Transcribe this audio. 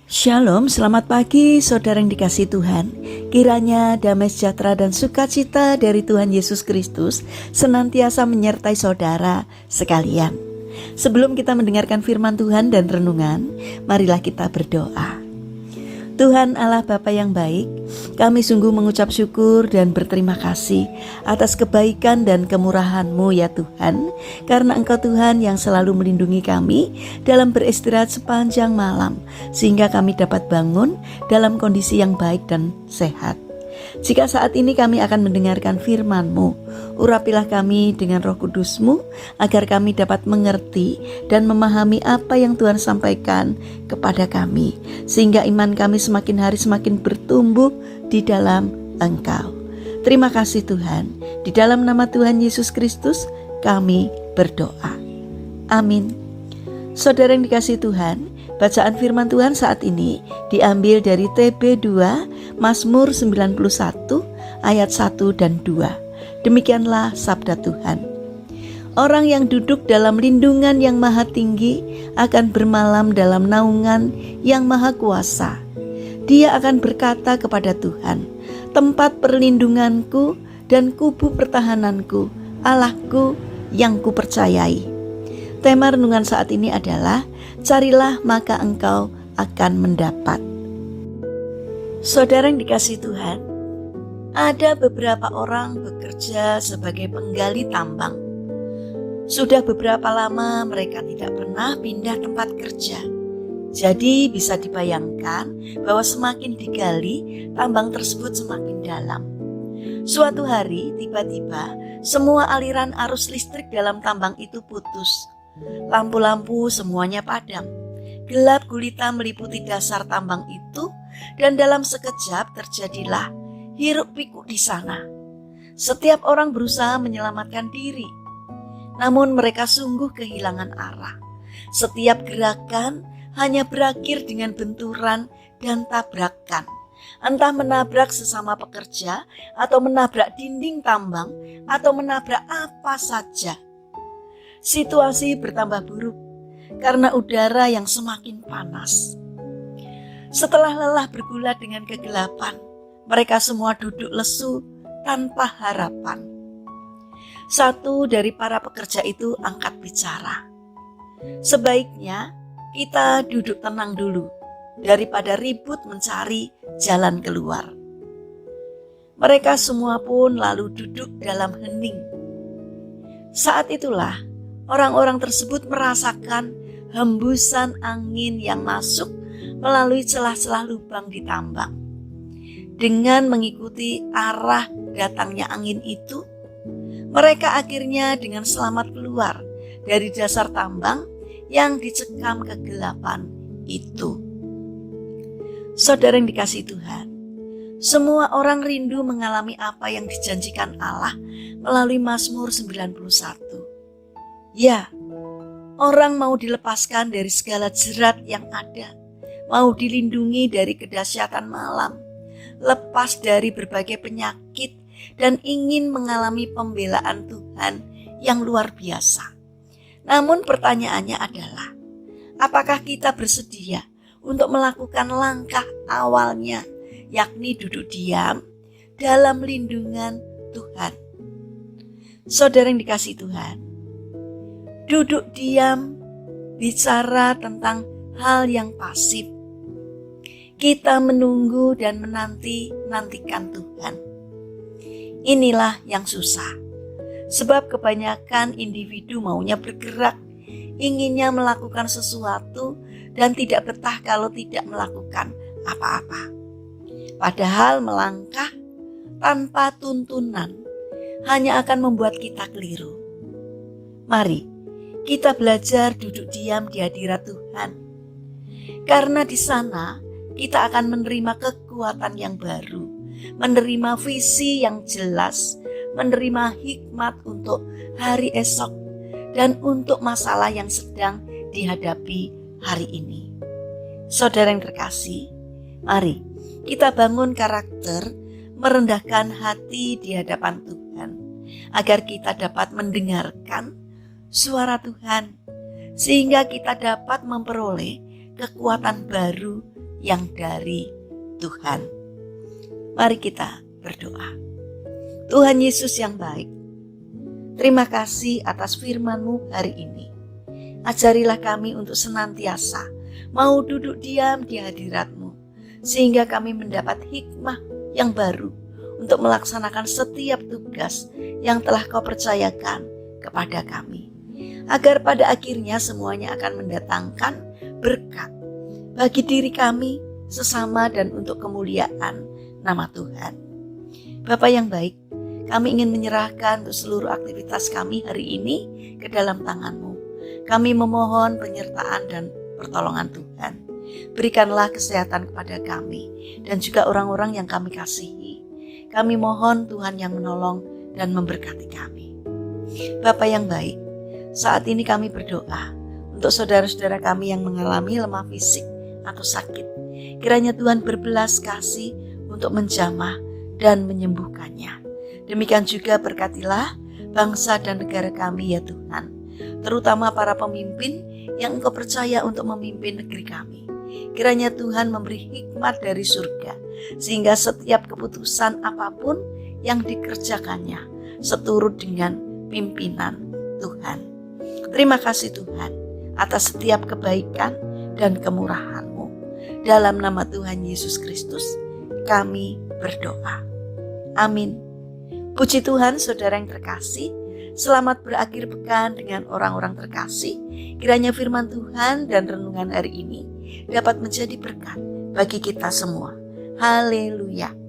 Shalom, selamat pagi saudara yang dikasihi Tuhan. Kiranya damai sejahtera dan sukacita dari Tuhan Yesus Kristus senantiasa menyertai saudara sekalian. Sebelum kita mendengarkan firman Tuhan dan renungan, marilah kita berdoa. Tuhan Allah Bapa yang baik, kami sungguh mengucap syukur dan berterima kasih atas kebaikan dan kemurahan-Mu ya Tuhan, karena Engkau Tuhan yang selalu melindungi kami dalam beristirahat sepanjang malam, sehingga kami dapat bangun dalam kondisi yang baik dan sehat. Jika saat ini kami akan mendengarkan firman-Mu, urapilah kami dengan Roh Kudus-Mu agar kami dapat mengerti dan memahami apa yang Tuhan sampaikan kepada kami, sehingga iman kami semakin hari semakin bertumbuh di dalam Engkau. Terima kasih Tuhan, di dalam nama Tuhan Yesus Kristus kami berdoa. Amin. Saudara yang dikasihi Tuhan, bacaan firman Tuhan saat ini diambil dari TB 2 Mazmur 91 ayat 1 dan 2. Demikianlah sabda Tuhan. Orang yang duduk dalam lindungan yang maha tinggi akan bermalam dalam naungan yang maha kuasa. Dia akan berkata kepada Tuhan, tempat perlindunganku dan kubu pertahananku, Allahku yang kupercayai. Tema renungan saat ini adalah carilah maka engkau akan mendapat. Saudara yang dikasihi Tuhan, ada beberapa orang bekerja sebagai penggali tambang. Sudah beberapa lama mereka tidak pernah pindah tempat kerja. Jadi bisa dibayangkan bahwa semakin digali, tambang tersebut semakin dalam. Suatu hari tiba-tiba semua aliran arus listrik dalam tambang itu putus. Lampu-lampu semuanya padam. Gelap gulita meliputi dasar tambang itu, dan dalam sekejap terjadilah hiruk pikuk di sana. Setiap orang berusaha menyelamatkan diri, namun mereka sungguh kehilangan arah. Setiap gerakan hanya berakhir dengan benturan dan tabrakan. Entah menabrak sesama pekerja, atau menabrak dinding tambang, atau menabrak apa saja. Situasi bertambah buruk karena udara yang semakin panas. Setelah lelah bergulat dengan kegelapan, mereka semua duduk lesu tanpa harapan. Satu dari para pekerja itu angkat bicara. Sebaiknya kita duduk tenang dulu daripada ribut mencari jalan keluar. Mereka semua pun lalu duduk dalam hening. Saat itulah orang-orang tersebut merasakan hembusan angin yang masuk melalui celah-celah lubang di tambang. Dengan mengikuti arah datangnya angin itu, mereka akhirnya dengan selamat keluar dari dasar tambang yang dicekam kegelapan itu. Saudara yang dikasihi Tuhan, semua orang rindu mengalami apa yang dijanjikan Allah melalui Mazmur 91. Ya, orang mau dilepaskan dari segala jerat yang ada, mau dilindungi dari kedahsyatan malam, lepas dari berbagai penyakit, dan ingin mengalami pembelaan Tuhan yang luar biasa. Namun pertanyaannya adalah, apakah kita bersedia untuk melakukan langkah awalnya, yakni duduk diam dalam lindungan Tuhan? Saudara yang dikasihi Tuhan, duduk diam bicara tentang hal yang pasif. Kita menunggu dan menantikan Tuhan. Inilah yang susah. Sebab kebanyakan individu maunya bergerak, inginnya melakukan sesuatu dan tidak betah kalau tidak melakukan apa-apa. Padahal melangkah tanpa tuntunan hanya akan membuat kita keliru. Mari kita belajar duduk diam di hadirat Tuhan. Karena di sana kita akan menerima kekuatan yang baru, menerima visi yang jelas, menerima hikmat untuk hari esok dan untuk masalah yang sedang dihadapi hari ini. Saudara yang terkasih, mari kita bangun karakter, merendahkan hati di hadapan Tuhan, agar kita dapat mendengarkan suara Tuhan, sehingga kita dapat memperoleh kekuatan baru yang dari Tuhan. Mari kita berdoa. Tuhan Yesus yang baik, terima kasih atas firman-Mu hari ini. Ajarilah kami untuk senantiasa mau duduk diam di hadirat-Mu, sehingga kami mendapat hikmah yang baru untuk melaksanakan setiap tugas yang telah Kau percayakan kepada kami. Agar pada akhirnya semuanya akan mendatangkan berkat bagi diri kami, sesama, dan untuk kemuliaan nama Tuhan. Bapa yang baik, kami ingin menyerahkan untuk seluruh aktivitas kami hari ini ke dalam tangan-Mu. Kami memohon penyertaan dan pertolongan Tuhan. Berikanlah kesehatan kepada kami dan juga orang-orang yang kami kasihi. Kami mohon Tuhan yang menolong dan memberkati kami. Bapa yang baik, saat ini kami berdoa untuk saudara-saudara kami yang mengalami lemah fisik atau sakit. Kiranya Tuhan berbelas kasih untuk menjamah dan menyembuhkannya. Demikian juga berkatilah bangsa dan negara kami ya Tuhan, terutama para pemimpin yang Engkau percaya untuk memimpin negeri kami. Kiranya Tuhan memberi hikmat dari surga, sehingga setiap keputusan apapun yang dikerjakannya seturut dengan pimpinan Tuhan. Terima kasih Tuhan atas setiap kebaikan dan kemurahan-Mu. Dalam nama Tuhan Yesus Kristus kami berdoa. Amin. Puji Tuhan, saudara yang terkasih. Selamat berakhir pekan dengan orang-orang terkasih. Kiranya firman Tuhan dan renungan hari ini dapat menjadi berkat bagi kita semua. Haleluya.